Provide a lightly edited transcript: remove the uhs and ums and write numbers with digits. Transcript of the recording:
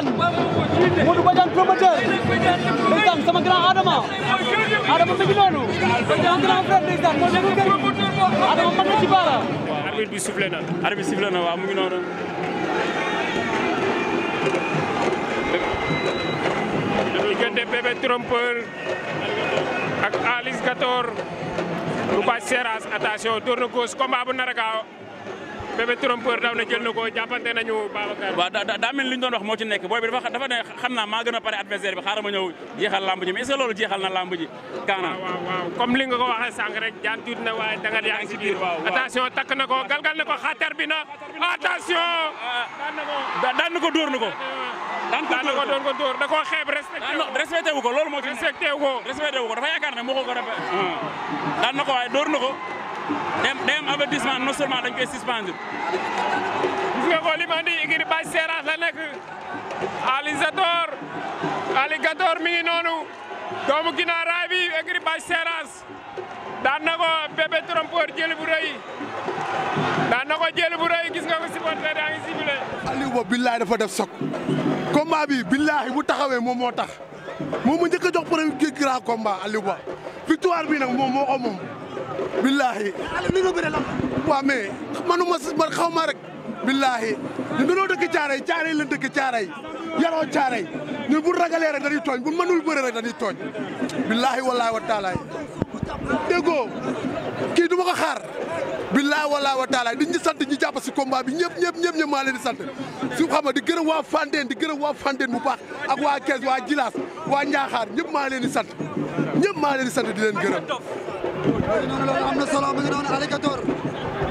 Badiane Modou Badiane promoteur ndeysaan sama grand Adama mi ngi noonu sama grand frère ndeysaan moo déglu kër Adama mën na ci baara arbitre bi sifflé na waaw mu ngi noonu diggante Bébé Trompeur ak Alice Gator bu Bathie Seras attention door na gauche combat bu nar a gaaw Bébé Trompeur daw na jël na ko jàppante nañu Babacar. waaw daa mel li ñu doon wax moo ci nekk booy bi dafa ne xam naa maa gën a pare adversaire bi xaaral ma ñëw jeexal lamb ji mais est-ce que loolu jeexal na lamb ji Kaana. waaw comme li nga ko waxee sànq rek jaan tuut na waaye danga yaa ngi si biir. attention takk na ko galgal na ko xatar bi na attention. daan na ko dóor na ko. daan na ko doon ko dóor da koo xeeb respecté wu ko loolu moo ci respecté wu ko dafa yaakaar ne moo ko rafet daan na ko waaye dóor na ko day am avertissement non seulement dañ koy suspendre. gis nga ko li ma andi ngir Bathie Seras la nekk Ali Gator mi ngi noonu doomu ginnaaw raay bi ngir Bathie Seras daan na ko Bébé Trompeur jël bu rëy gis nga ko supporter yaa ngi sibilé. Aliou Ba billahi dafa def sok combat bi billahi bu taxawee moom moo tax moom mu njëkk a jox premier grand combat Aliou Ba victoire bi nag moom moo ko moom billahi li nga bëre la waaw mais man xaw ma rek billahi ñu dañoo dëkk caaray la dëkk caaray yaroo caaray ñun bu ragalee rek dañuy tooñ bu mënul bëre rek dañuy tooñ billahi wallahi wa taala déggoo kii du ma ko xaar billahi wallahi wa taala di ñu sant ñi jàpp si combat bi ñëpp maa leen di sant su xam nga di gërëm waa Fandène bu baax ak waa Kees waa Jilaas waa Ñaaxaar ñëpp maa leen di sant di leen gërëm. am na solo mi ngi noonu Ali Gator